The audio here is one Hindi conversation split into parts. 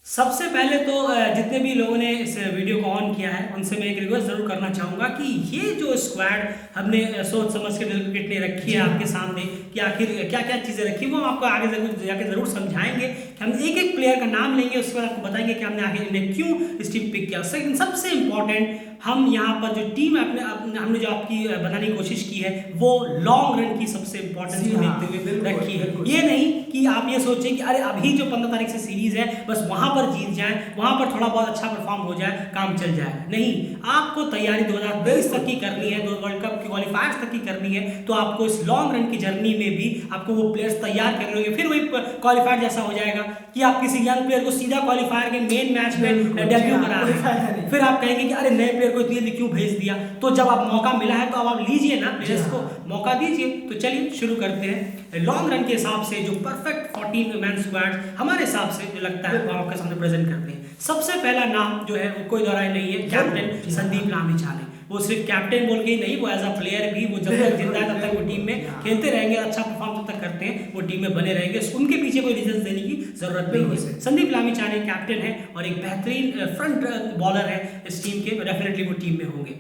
सबसे पहले तो जितने भी लोगों ने इस वीडियो को ऑन किया है उनसे मैं एक रिक्वेस्ट ज़रूर करना चाहूँगा कि ये जो स्क्वाड हमने सोच समझ के दिल क्रिकेट ने रखी है आपके सामने कि आखिर क्या क्या चीज़ें रखी वो हम आपको आगे जाके ज़रूर समझाएंगे कि हम एक एक प्लेयर का नाम लेंगे, उसके बाद आपको बताएंगे कि हमने आगे इन्हें क्यों इस टीम पिक किया। सेकंड सबसे इंपॉर्टेंट, हम यहाँ पर जो टीम हमने जो आपकी बनाने की कोशिश की है वो लॉन्ग रन की सबसे इंपॉर्टेंस को देखते हुए रखी है। ये नहीं कि आप ये सोचें कि अरे अभी जो 15 तारीख से सीरीज है बस वहां पर जीत जाए, वहां पर थोड़ा बहुत अच्छा परफॉर्म हो जाए, काम चल जाए। नहीं, आपको तैयारी 2023 तक की करनी है, वर्ल्ड कप की क्वालिफायर्स तक की करनी है, तो आपको इस लॉन्ग रन की जर्नी में भी आपको वो प्लेयर्स तैयार करने होंगे। फिर वही क्वालिफायर जैसा हो जाएगा कि आप किसी यंग प्लेयर को सीधा क्वालिफायर के मेन मैच में डेब्यू करा रहे हैं, फिर आप कहेंगे कि अरे नए प्लेयर को इतनी क्यों भेज दिया। तो जब आप मौका मिला है तो अब आप लीजिए ना, प्लेयर्स को मौका दीजिए। तो चलिए शुरू करते हैं। लॉन्ग रन के हिसाब से जो परफेक्ट 14 मैन स्क्वाड हमारे हिसाब से जो लगता है वो आपके सामने प्रेजेंट करते हैं। सबसे पहला नाम जो है वो कोई दोहराई नहीं है, कैप्टन संदीप लामिछाने। वो सिर्फ कैप्टन बोल के ही नहीं, वो एज अ प्लेयर भी, वो जब तक जिंदा है तब तक वो टीम में खेलते रहेंगे, अच्छा परफॉर्म तब तक करते हैं, वो टीम में बने रहेंगे, उनके पीछे कोई रीजन देने की जरूरत नहीं है। संदीप लामिछाने कैप्टन है और एक बेहतरीन फ्रंट बॉलर है इस टीम के, डेफिनेटली वो टीम में होंगे।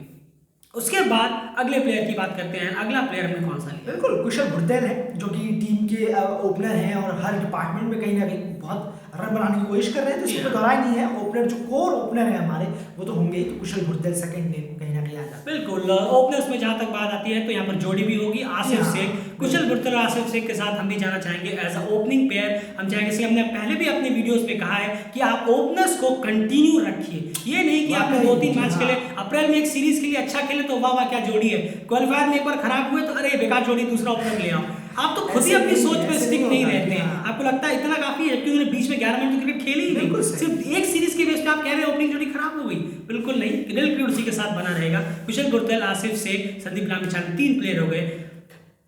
उसके बाद अगले प्लेयर की बात करते हैं। अगला प्लेयर हमने कौन सा लिया? बिल्कुल कुशल भुर्तेल है, जो कि टीम के ओपनर हैं और हर डिपार्टमेंट में कहीं ना कहीं बहुत रन बनाने की कोशिश कर रहे हैं, तो इसमें दोहराई नहीं है। ओपनर जो कोर ओपनर है हमारे वो तो होंगे, तो कुशल भुर्तेल सेकंड नेम कहीं ना कहीं आता है। बिल्कुल, ओपनर्स में जहां तक बात आती है तो यहाँ पर जोड़ी भी होगी आसिफ शेख। कुशल भुर्तेल और आसिफ शेख के साथ हम भी जाना चाहेंगे एज अ ओपनिंग प्लेयर। हम चाहेंगे, इसलिए हमने पहले भी अपने वीडियोस में कहा है कि आप ओपनर्स को कंटिन्यू रखिए। ये नहीं कि आपने 2-3 मैच खेले, अप्रैल में एक सीरीज के लिए अच्छा खेले तो वाह वाह क्या जोड़ी है, क्वालिफायर में एक बार खराब हुए तो अरे बेकार जोड़ी, दूसरा ओपनर ले आओ। आप तो खुद ही अपनी सोच पे स्टिक नहीं रहते हैं, आपको लगता है इतना काफी है जबकि उन्होंने बीच में 11 मिनट क्रिकेट खेली ही नहीं, सिर्फ एक सीरीज के बेस पे आप कह रहे हैं ओपनिंग जोड़ी खराब हो गई। बिल्कुल नहीं, दिल क्रिकेट उसी के साथ बना रहेगा। कुशल भुर्तेल, आसिफ शेख, संदीप लामिछाने, 3 प्लेयर हो गए।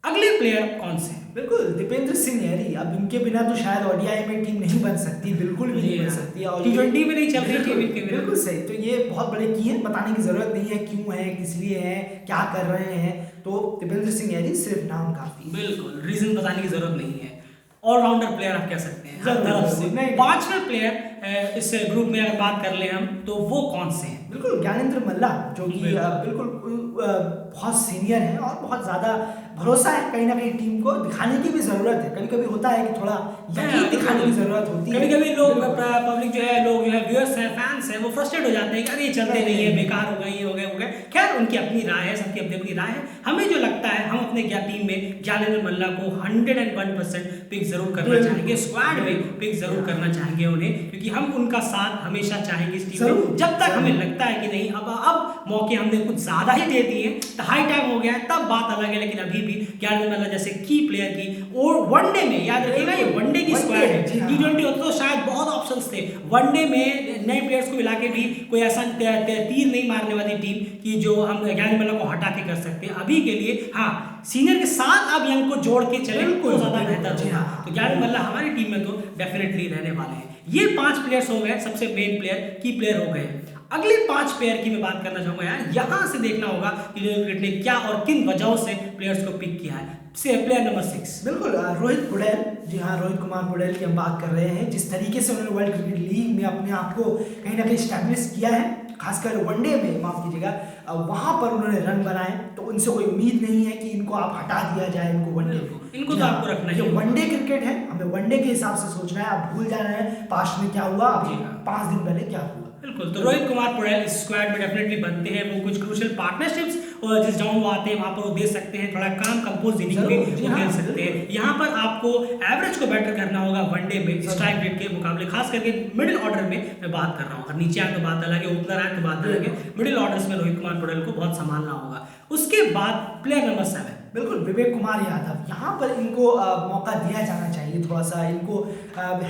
अगले प्लेयर कौन से हैं? बिल्कुल दीपेंद्र सिंह नेहरी। अब इनके बिना तो शायद ओडीआई में टीम नहीं बन सकती, बिल्कुल भी नहीं बन सकती, और टी20 में नहीं चल रही टीम इनके बिना। बिल्कुल सही। तो ये बहुत बड़े की हैं, बताने की जरूरत नहीं है क्यों है, किस लिए है, क्या कर रहे हैं। तो दीपेंद्र सिंह नेहरी सिर्फ नाम काफी, बिल्कुल रीजन बताने की जरूरत नहीं है। ऑलराउंडर प्लेयर आप कह सकते हैं हर तरफ से। 5वें प्लेयर इस ग्रुप में अगर बात कर ले हम तो वो कौन से हैं? बिल्कुल ज्ञानेंद्र मल्ला, जो कि बिल्कुल बहुत सीनियर है और बहुत ज़्यादा भरोसा है कहीं ना कहीं टीम को दिखाने की भी ज़रूरत है। कभी कभी होता है कि थोड़ा यकीन दिखाने की ज़रूरत होती है। कभी कभी लोग पब्लिक जो है, लोग जो है, व्यूअर्स हैं, फैंस हैं, वो फ्रस्ट्रेट हो जाते हैं कि अरे ये चलते नहीं है, बेकार हो गए, ये हो गए, हो गए। खैर उनकी अपनी राय है, सबकी अपनी अपनी राय है। हमें जो लगता है, हम अपने टीम में ज्ञानेंद्र मल्ला को 101% पिक जरूर करना चाहेंगे, स्क्वाड में पिक जरूर करना चाहेंगे उन्हें, क्योंकि हम उनका साथ हमेशा चाहेंगे इस टीम में। जब तक हमें लगता है कि नहीं अब मौके हमने कुछ ज्यादा ही दे दिए, तो हाई टाइम हो गया है, तब बात अलग है। लेकिन अभी भी ज्ञानेंद्र मल्ला जैसे की प्लेयर की, और वनडे में याद रखिएगा ये वनडे की स्क्वाड है, टी20 होता तो शायद बहुत ऑप्शंस थे। वनडे में नए प्लेयर्स को मिला के भी कोई ऐसा तीर नहीं मारने वाली टीम कि जो हम ज्ञानेंद्र मल्ला को हटा के कर सकते हैं। अभी के लिए हाँ, सीनियर के साथ अब यंग को जोड़ के चले तो ज्यादा बेहतर होगा। तो ज्ञानेंद्र मल्ला हमारी टीम में तो डेफिनेटली रहने वाले हैं। ये 5 प्लेयर्स हो गए, सबसे मेन प्लेयर, की प्लेयर हो गए। अगले 5 प्लेयर की मैं बात करना चाहूंगा यार, यहां से देखना होगा कि क्रिकेट ने क्या और किन वजहों से प्लेयर्स को पिक किया है। प्लेयर नंबर 6, बिल्कुल रोहित पुड़ैल। जी हाँ, रोहित कुमार पुड़ैल की हम बात कर रहे हैं। जिस तरीके से उन्होंने वर्ल्ड क्रिकेट लीग में अपने आप को कहीं ना कहीं स्टैब्लिश किया है, खासकर वनडे में, माफ कीजिएगा, वहां पर उन्होंने रन बनाए, तो उनसे कोई उम्मीद नहीं है कि इनको आप हटा दिया जाए। इनको वनडे में, इनको तो आपको रखना है। वनडे क्रिकेट है, हमें वनडे के हिसाब से सोचना है। आप भूल जा रहे हैं पास्ट में क्या हुआ, अभी 5 दिन पहले क्या हुआ। बिल्कुल, तो रोहित कुमार पुड़ैल इस स्क्वाड में डेफिनेटली बनते हैं। वो कुछ क्रूशियल पार्टनरशिप्स और जिस डाउन वो आते हैं वहां पर वो दे सकते हैं, थोड़ा काम कंपोज इनिंग में वो खेल सकते हैं। यहाँ पर आपको एवरेज को बेटर करना होगा वनडे में स्ट्राइक रेट के मुकाबले, खास करके मिडिल ऑर्डर में मैं बात कर रहा हूँ। और नीचे आए तो बात अलग है, ओपनर आए तो बात अलग है, मिडिल ऑर्डर्स में रोहित कुमार पुड़ैल को बहुत संभालना होगा। उसके बाद प्लेयर नंबर 7, बिल्कुल विवेक कुमार यादव। यहाँ पर इनको मौका दिया जाना चाहिए थोड़ा सा। इनको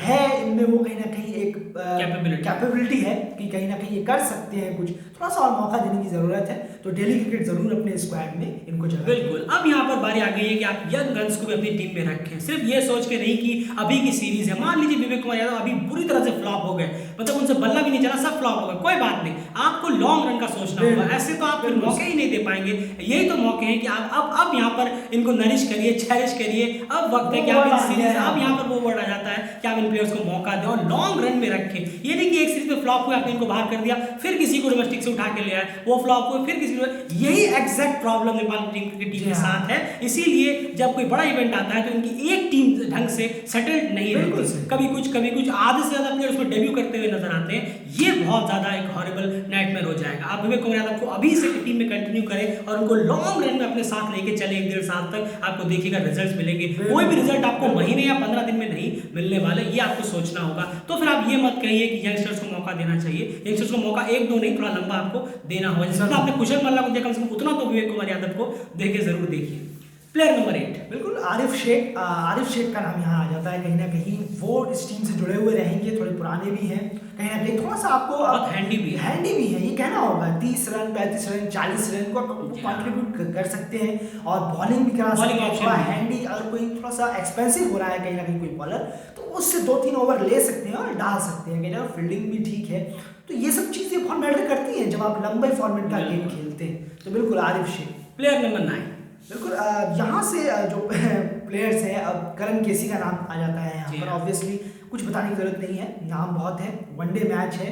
है इनमें वो कहीं ना कहीं एक कैपेबिलिटी है कि कहीं ना कहीं ये कर सकते हैं कुछ, थोड़ा सा और मौका देने की जरूरत है। तो डेली क्रिकेट जरूर अपने स्क्वाड में इनको जगह। बिल्कुल, अब यहाँ पर बारी आ गई है कि आप यंग गन्स को भी अपनी टीम में रखें, सिर्फ ये सोच के नहीं कि अभी की सीरीज है। मान लीजिए विवेक कुमार यादव अभी बुरी तरह से फ्लॉप हो गए, मतलब उनसे बल्ला भी नहीं चला, सब फ्लॉप हो गए, कोई बात नहीं, आपको लॉन्ग रन का सोचना होगा। ऐसे तो आप फिर मौके ही नहीं दे पाएंगे। यही तो मौके हैं कि आप अब यहाँ पर इनको नरिश करिए, चेरिश करिए। अब वक्त है कि आप इन सीरीज, अब यहाँ पर वो वर्ड आ जाता है कि आप इन प्लेयर्स को मौका दें और लॉन्ग रन में रखें। रखे। ये नहीं कि एक सीरीज में फ्लॉप हुआ आपने इनको बाहर कर दिया, फिर किसी को डोमेस्टिक से उठा के ले आए, वो फ्लॉप हुए, फिर किसी को, यही exact problem Nepal cricket team के साथ है। इसीलिए जब कोई बड़ा इवेंट आता है तो इनकी एक टीम ढंग से सेटल्ड नहीं रहती, कभी कुछ आधे से ज्यादा प्लेयर उसमें डेब्यू करते हुए नजर आते हैं। ये बहुत ज्यादा एक हॉरिबल नाइटमेयर हो जाएगा। आप विवेक कुमार यादव को अभी से टीम में कंटिन्यू करें और उनको लॉन्ग रन में अपने साथ लेके चले, 1-1.5 साल तक, आपको देखिएगा रिजल्ट्स मिलेंगे। कोई भी रिजल्ट आपको महीने या 15 दिन में नहीं मिलने वाले, ये आपको सोचना होगा। तो फिर आप ये मत कहिए कि यंगस्टर्स को मौका देना चाहिए। यंगस्टर्स को मौका 1-2 नहीं, थोड़ा लंबा आपको देना होगा। जितना आपने कुशल मल्ला को देखा कम से कम उतना तो विवेक कुमार यादव को देखे जरूर देखिए। प्लेयर नंबर 8, बिल्कुल आरिफ शेख का नाम यहाँ आ जाता है। कहीं ना कहीं वो इस टीम से जुड़े हुए रहेंगे, थोड़े पुराने भी हैं, कहीं ना कहीं थोड़ा सा आपको बहुत हैंडी भी है, ये कहना होगा। 30 रन 35 रन 40 रन को कंट्रीब्यूट कर सकते हैं और बॉलिंग भी करा सकते हैं। थोड़ा हैंडी, अगर कोई थोड़ा सा एक्सपेंसिव हो रहा है कहीं ना कहीं कोई बॉलर, तो उससे 2-3 ओवर ले सकते हैं और डाल सकते हैं। कहीं ना फील्डिंग भी ठीक है, तो ये सब चीज़ें बहुत मैटर करती हैं जब आप लंबे फॉर्मेट का गेम खेलते हैं। तो बिल्कुल आरिफ शेख। प्लेयर नंबर 9, बिल्कुल यहाँ से जो प्लेयर्स हैं, अब करण केसी का नाम आ जाता है यहाँ पर। ऑब्वियसली कुछ बताने की जरूरत नहीं है, नाम बहुत है, वनडे मैच है,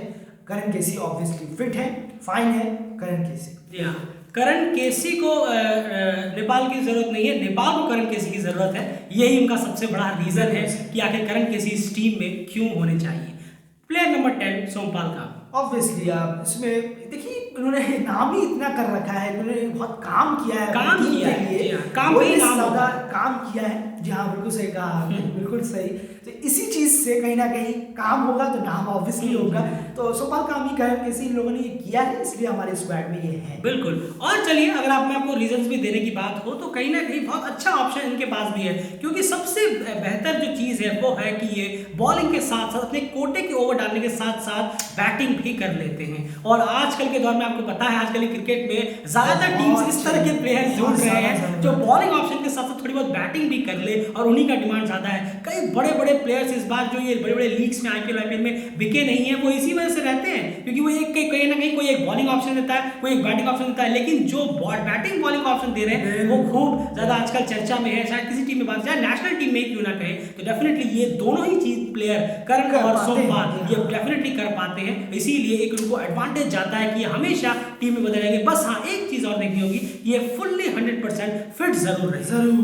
करण केसी ऑब्वियसली फिट है, फाइन है करण केसी। जी हाँ, करण केसी को नेपाल की जरूरत नहीं है, नेपाल को करण केसी की जरूरत है। यही उनका सबसे बड़ा रीजन है कि आखिर करण केसी इस टीम में क्यों होने चाहिए। प्लेयर नंबर 10 सोमपाल का। ऑब्वियसली इसमें देखिए उन्होंने नाम ही इतना कर रखा है, उन्होंने बहुत काम किया है, काम किया है। जी हाँ, बिल्कुल सही कहा, बिल्कुल सही। तो इसी चीज से कहीं ना कहीं काम होगा तो नाम ऑब्वियसली होगा। तो सोमपाल काम ही करण केसी इन लोगों ने ये किया है, इसलिए हमारे स्क्वाड में ये है। बिल्कुल। और चलिए, अगर आप में आपको रीजंस भी देने की बात हो तो कहीं ना कहीं बहुत अच्छा ऑप्शन इनके पास भी है, क्योंकि सबसे बेहतर जो चीज है वो है कि ये बॉलिंग के साथ साथ अपने कोटे के ओवर डालने के साथ साथ बैटिंग भी कर लेते हैं। और आजकल के दौर में आपको पता है, आजकल क्रिकेट में ज्यादातर टीम्स इस तरह के प्लेयर ढूंढ रहे हैं जो बॉलिंग ऑप्शन के साथ साथ थोड़ी बहुत बैटिंग भी कर ले, और उन्हीं का डिमांड ज्यादा है। कई बड़े बड़े प्लेयर्स इस बार जो ये बड़े बड़े लीग्स में आईपीएल में बिके नहीं है, वो इसी वजह से रहते हैं, क्योंकि वो एक कहीं ना कहीं कोई एक बॉलिंग ऑप्शन देता है, कोई एक बैटिंग ऑप्शन देता है, लेकिन जो बैटिंग बॉलिंग ऑप्शन दे रहे हैं वो खूब ज्यादा आजकल चर्चा में है। शायद किसी टीम में बात, चाहे नेशनल टीम में क्यों ना कहे, तो डेफिनेटली ये दोनों ही चीज प्लेयर करण और सोमपाल ये डेफिनेटली कर पाते हैं। इसीलिए एक उनको एडवांटेज जाता है कि हमेशा टीम में बदल रहेंगे। बस हाँ, एक चीज और देखनी होगी, ये फुल्ली 100% फिट जरूर रहे।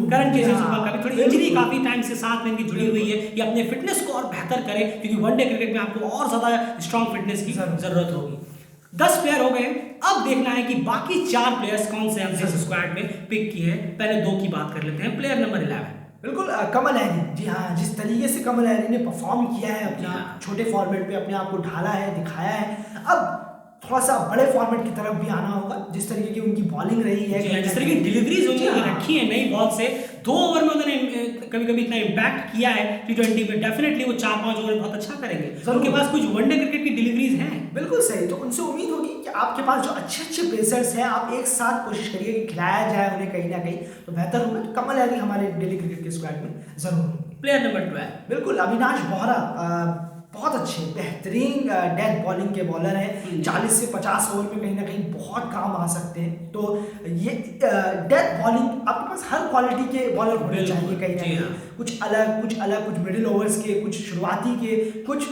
करण केसी सोमपाल का भी थोड़ी इंजरी काफी टाइम से साथ में इनकी जुड़ी हुई है, ये अपने फिटनेस को और बेहतर करें, क्योंकि वनडे क्रिकेट में आपको और ज्यादा स्ट्रॉन्ग फिटनेस की जरूरत होगी। 10 प्लेयर हो गए, अब देखना है कि बाकी 4 प्लेयर्स कौन से हमने इस स्क्वाड में पिक किए हैं। पहले 2 की बात कर लेते हैं। प्लेयर नंबर 11, बिल्कुल कमल हैरी। जी हाँ, जिस तरीके से कमल हैरी ने परफॉर्म किया है, अपना छोटे फॉर्मेट पे अपने आप को ढाला है, दिखाया है, अब थोड़ा सा बड़े फॉर्मेट की तरफ भी आना होगा। जिस तरीके की उनकी बॉलिंग रही है, जिस तरह की डिलीवरीज उन्होंने रखी है नई बॉल से, 2 ओवर में उन्होंने कभी कभी इतना इम्पैक्ट किया है T20 में, डेफिनेटली वो 4-5 ओवर में बहुत अच्छा करेंगे। उनके पास कुछ वनडे क्रिकेट की डिलीवरीज हैं। बिल्कुल सही। तो उनसे उम्मीद होगी कि आपके पास जो अच्छे अच्छे पेसर्स हैं, आप एक साथ कोशिश करिए कि खिलाया जाए उन्हें कहीं ना कहीं, तो बेहतर होगा। तो कमल हैरी हमारे डेली क्रिकेट के स्क्वाड में जरूर। प्लेयर नंबर 12, बिल्कुल अविनाश बोहरा, बहुत अच्छे बेहतरीन डेथ बॉलिंग के बॉलर हैं। 40 से 50 ओवर में कहीं ना कहीं बहुत काम आ सकते हैं। तो ये डेथ बॉलिंग, आपके पास हर क्वालिटी के बॉलर होने चाहिए कहीं ना कहीं, कुछ अलग कुछ मिडिल ओवर्स के, कुछ शुरुआती के, कुछ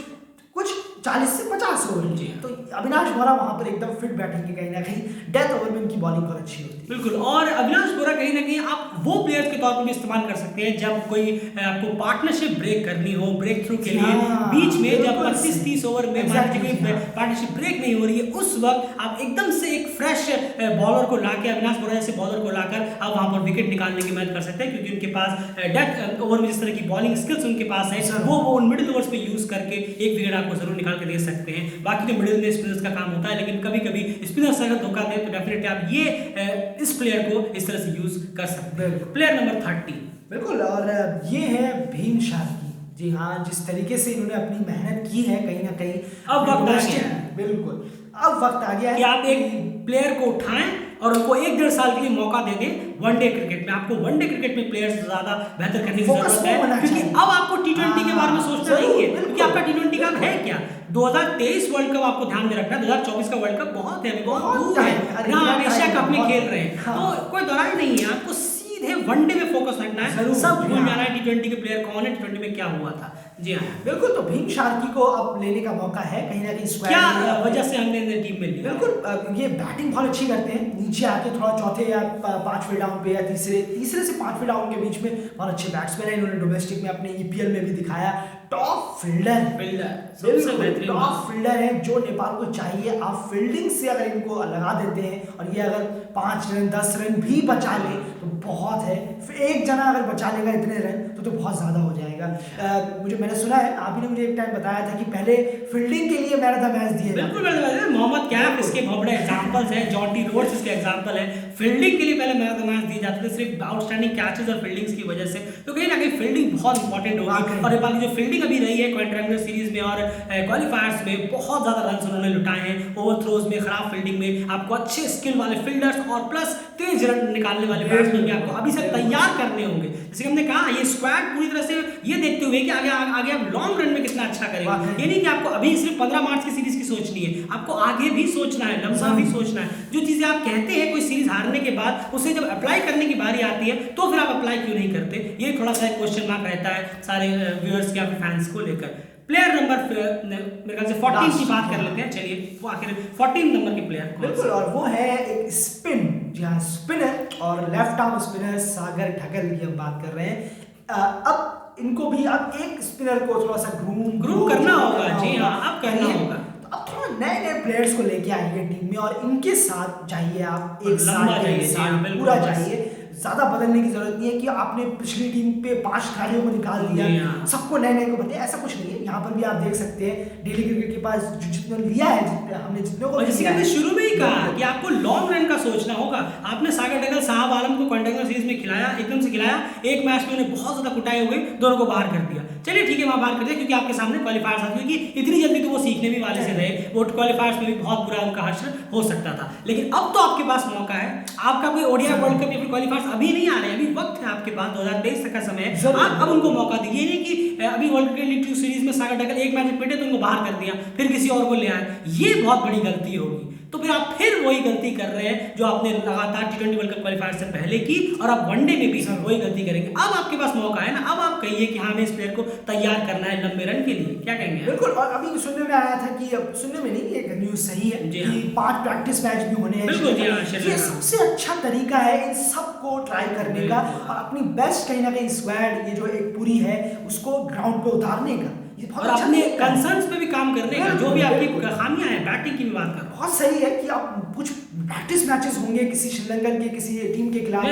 40 से 50 ओवर। तो अविनाश बोहरा वहां पर एकदम फिट बैठेंगे, कहीं ना कहीं डेथ ओवर में इनकी बॉलिंग बहुत अच्छी होती है। बिल्कुल। और अविनाश बोहरा कहीं ना कहीं आप वो प्लेयर्स के तौर पर भी इस्तेमाल कर सकते हैं जब कोई आपको पार्टनरशिप ब्रेक करनी हो, ब्रेक थ्रू के लिए बीच में जब 25-30 ओवर में पार्टनरशिप ब्रेक नहीं हो रही है, उस वक्त आप एकदम से एक फ्रेश बॉलर को लाकर, अविनाश बोहरा जैसे बॉलर को लाकर आप वहां पर विकेट निकालने की मदद कर सकते हैं, क्योंकि उनके पास डेथ ओवर में जिस तरह की बॉलिंग स्किल्स उनके पास है, वो उन मिडिल ओवर्स पे यूज करके एक विकेट आपको जरूर निकाल के दे सकते हैं। बाकी तो मिडिल में स्पिनर्स का काम होता है, लेकिन कभी कभी स्पिनर्स अगर धोखा दे तो डेफिनेटली आप ये इस प्लेयर को इस तरह से यूज कर सकते हैं। प्लेयर नंबर 30, बिल्कुल, और ये है भीम शार्की। जी हाँ, जिस तरीके से इन्होंने अपनी मेहनत की है, कहीं ना कहीं अब वक्त आ गया है। बिल्कुल, अब वक्त आ गया है कि आप एक प्लेयर को उठाएं और उनको 1-1.5 साल के लिए मौका दे दें वनडे क्रिकेट में। आपको वनडे क्रिकेट में प्लेयर्स ज्यादा बेहतर करने की जरूरत है, क्योंकि अब आपको T20 के बारे में सोचना नहीं है, क्योंकि आपका T20 का है क्या, 2023 वर्ल्ड कप आपको ध्यान में रखना है। 2024 का वर्ल्ड कप बहुत है, बहुत दूर है, यहाँ आप एशिया कप में खेल रहे हैं, तो कोई दौरान नहीं है। आपको सीधे वनडे में फोकस रखना है, जरूर, सब भूल हाँ। जाना है T20 के प्लेयर कौन है, T20 में क्या हुआ था। जी हाँ, बिल्कुल। तो भीम शार्की को अब लेने का मौका है कहीं ना कहीं स्क्वाड क्या में। वजह से हमने इन्हें टीम में लिया? बिल्कुल, ये बैटिंग बहुत अच्छी करते हैं, नीचे आके थोड़ा चौथे या पांचवें डाउन पे या तीसरे से पांचवें डाउन के बीच में बहुत अच्छे बैट्समैन है। इन्होंने डोमेस्टिक में अपने EPL में भी दिखाया। टॉप फील्डर सबसे बेहतरीन टॉप फील्डर है जो नेपाल को चाहिए। आप फील्डिंग से अगर इनको लगा देते हैं और ये अगर 5 रन 10 रन भी बचा ले तो बहुत है। फिर एक जना अगर बचा लेगा इतने रन तो बहुत ज्यादा हो जाएगा। मैंने सुना है, आप ही ने मुझे एक टाइम बताया था कि पहले फील्डिंग के लिए मैन ऑफ द मैच दिए। बिल्कुल मोहम्मद कैफ इसके बहुत बड़े एग्जांपल्स हैं, जॉन्टी रोड्स इसके एग्जांपल है। फील्डिंग के लिए पहले मैन ऑफ द मैच दिए जाते थे सिर्फ आउटस्टैंडिंग कैचेस और फील्डिंग्स की वजह से। तो कहीं ना कहीं फील्डिंग बहुत इंपॉर्टेंट होगी और नेपाल की जो फील्डिंग अभी रही है क्वाड्रेंगुलर सीरीज में और क्वालिफायर्स में बहुत ज्यादा रन उन्होंने लुटाए हैं। ओवरथ्रोज में, खराब फील्डिंग में, आपको अच्छे स्किल वाले फील्डर्स और प्लस तेज रन निकालने वाले बैट्समैन भी आपको अभी से तैयार करने होंगे। जैसे हमने कहा, ये स्क्वाड पूरी तरह से ये देखते हुए कि आगे आप लॉन्ग रन में कितना अच्छा करेंगे। ये नहीं कि आपको अभी सिर्फ 15 मार्च की सीरीज की सोचनी है, आपको आगे भी सोचना है, लंबा भी सोचना है। जो चीजें आप कहते हैं कोई सीरीज हारने के बाद, उसे जब अप्लाई करने की बारी आती है तो फिर आप अप्लाई क्यों नहीं करते? ये थोड़ा सा क्वेश्चन मार्क रहता है सारे व्यूअर्स के, आपके फैंस को लेकर। प्लेयर नंबर मेरे ख्याल से 14 की बात कर लेते हैं। चलिए, वो आखिर 14 नंबर के प्लेयर बिल्कुल, और वो है एक स्पिन, जी हाँ, स्पिनर और लेफ्ट आर्म स्पिनर सागर ठगल की हम बात कर रहे हैं। अब इनको भी अब एक स्पिनर को थोड़ा सा ग्रूम करना होगा। जी हाँ, अब करना होगा। तो अब थोड़ा नए प्लेयर्स को लेके आइए टीम में और इनके साथ जाइए आप। एक साल पूरा जाइए, ज्यादा बदलने की जरूरत नहीं है कि आपने पिछली टीम पे 5 खिलाड़ियों को निकाल दिया, सबको नए को बताया, ऐसा कुछ नहीं है। यहाँ पर भी आप देख सकते हैं डेली क्रिकेट के पास जितने लिया है, हमने जितने को जैसे हमने शुरू में ही कहा कि आपको लॉन्ग रन का सोचना होगा। आपने सागर ठगल, साहब आलम को क्वाड्रेंगुलर सीरीज में खिलाया, एकदम से खिलाया, एक मैच में उन्हें बहुत ज्यादा कुटाई हो गई, दोनों को बाहर कर दिया। चलिए ठीक है, वहां बाहर कर दिया क्योंकि आपके सामने क्वालिफायर्स आ गए, क्योंकि इतनी जल्दी तो वो सीखने भी वाले से रहे, वो क्वालिफायर्स में भी बहुत बुरा उनका हश्र हो सकता था। लेकिन अब तो आपके पास मौका है, आपका कोई ओडीआई वर्ल्ड कप या फिर क्वालिफायर्स अभी नहीं आ रहे, अभी वक्त है आपके पास, 2023 तक का समय है। आप अब उनको मौका दीजिए, नहीं कि अभी वर्ल्ड क्रिकेट लीग 2 सीरीज में सागर ठगल एक मैच में पिटे तो उनको बाहर कर दिया, फिर किसी और को ले आए। ये बहुत बड़ी गलती होगी। तो फिर आप फिर वही गलती कर रहे हैं जो आपने लगातार T20 वर्ल्ड कप क्वालिफायर से पहले की, और आप वनडे में भी वही गलती करेंगे। अब आपके पास मौका है ना, अब आप कहिए कि हाँ, हमें इस प्लेयर को तैयार करना है लंबे रन के लिए। क्या कहेंगे? बिल्कुल, और अभी सुनने में आया था कि, सुनने में नहीं, एक न्यूज सही है कि 5 प्रैक्टिस मैच भी होने हैं। बिल्कुल, ये सबसे अच्छा तरीका है इन सबको ट्राई करने का और अपनी बेस्ट कहीं ना कहीं स्क्वाड ये जो एक पूरी है उसको ग्राउंड पे उतारने का, और अपने कंसर्न्स पे भी काम करने का, जो भी आपकी खामियां हैं, बैटिंग की भी बात कर। बहुत सही है कि आप कुछ प्रैक्टिस मैचेस होंगे किसी श्रीलंकन के किसी टीम के खिलाफ,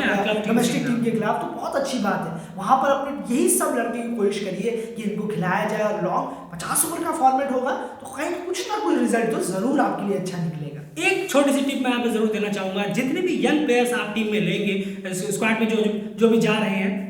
डोमेस्टिक टीम के खिलाफ, तो बहुत अच्छी बात है। वहां पर अपने यही सब लड़के की कोशिश करिए कि इनको खिलाया जाए और लॉन्ग 50 ओवर का फॉर्मेट होगा तो कहीं कुछ ना कोई रिजल्ट तो जरूर आपके लिए अच्छा निकलेगा। एक छोटी सी टिप मैं यहाँ पे जरूर देना चाहूंगा, जितने भी यंग प्लेयर्स आप टीम में लेंगे, स्क्वाड में जो भी जा रहे हैं,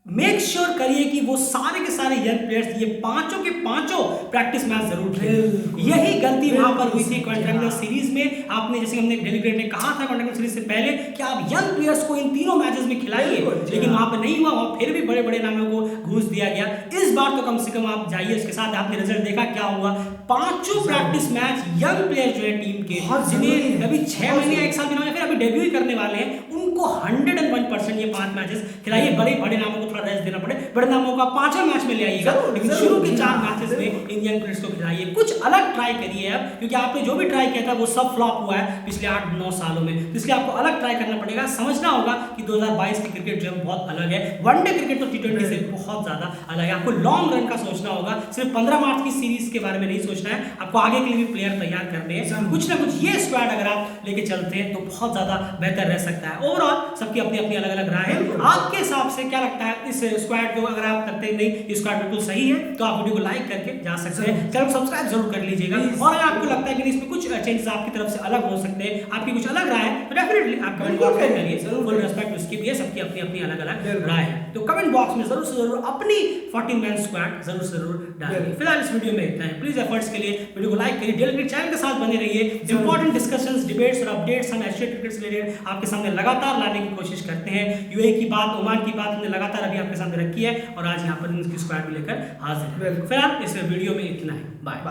मेक श्योर करिए कि वो सारे के सारे यंग प्लेयर्स ये पांचों के पांचों प्रैक्टिस मैच जरूर खेलें। यही गलती वहां पर हुई थी क्वाड्रेंगुलर सीरीज में। आपने, जैसे हमने डेलीब्रेट ने कहा था क्वाड्रेंगुलर सीरीज से पहले कि आप यंग प्लेयर्स को इन तीनों मैचेस में खिलाइए, लेकिन वहां पर नहीं हुआ, वहां फिर भी बड़े बड़े नामों को घूस दिया गया। इस बार तो कम से कम आप जाइए उसके साथ, आपने रिजल्ट देखा क्या हुआ। पांचों प्रैक्टिस मैच यंग प्लेयर जो है टीम के, जिन्हें अभी 6 महीने 1 साल बिना, फिर अभी डेब्यू ही करने वाले हैं, उनको 101% ये 5 मैचेस खिलाइए। बड़े बड़े नामों को थोड़ा रेस्ट देना पड़े, बड़े नामों का 5वें मैच में ले आइएगा, लेकिन शुरू के 4 मैचेस में इन यंग प्लेयर्स को खिलाइए। कुछ अलग ट्राई करिए अब, क्योंकि आपने जो भी ट्राई किया था वो सब फ्लॉप हुआ है पिछले 8-9 सालों में, तो इसलिए आपको अलग ट्राई करना पड़ेगा। समझना होगा कि 2022 की क्रिकेट जो है बहुत अलग है। वनडे क्रिकेट तो T20 से बहुत ज्यादा अलग है। आपको लॉन्ग रन का सोचना होगा, सिर्फ 15 मार्च की सीरीज के बारे में नहीं सोचना है, आपको आगे के लिए भी प्लेयर तैयार करने हैं। कुछ ना कुछ ये स्क्वाड अगर आप लेके चलते हैं तो बहुत ज्यादा बेहतर रह सकता है। ओवरऑल सबकी अपनी अपनी अलग अलग राय है। आपके हिसाब से क्या लगता है इस स्क्वाड को? अगर आप करते नहीं, ये स्क्वाड बिल्कुल सही है, तो आप वीडियो को लाइक करके जा सकते हैं, चैनल को सब्सक्राइब जरूर कर लीजिएगा। और अगर आपको लगता है कि इसमें कुछ चेंजेस आपकी तरफ से अलग हो सकते हैं, आपकी कुछ अलग राय है, तो डेफिनेटली आप कमेंट बॉक्स में करिए। फुल रिस्पेक्ट उसकी भी है, सबकी अपनी अपनी अलग अलग राय है, तो कमेंट बॉक्स में जरूर से जरूर अपनी 14 मैन स्क्वाड जरूर से जरूर डालिए। फिलहाल इस वीडियो में इतना है। प्लीज एफर्ट्स के लिए वीडियो को लाइक करिए, डेली चैनल के साथ बने रहिए। इंपॉर्टेंट डिस्कशंस, डिबेट्स और अपडेट्स हम एशिया क्रिकेट से रिलेटेड आपके सामने लगातार लाने की कोशिश करते हैं। यूएई की बात, ओमान की बात हमने लगातार अभी आपके सामने रखी है, और आज यहाँ पर इसकी स्क्वाड भी लेकर हाजिर है। फिलहाल इस वीडियो में इतना है। बाय।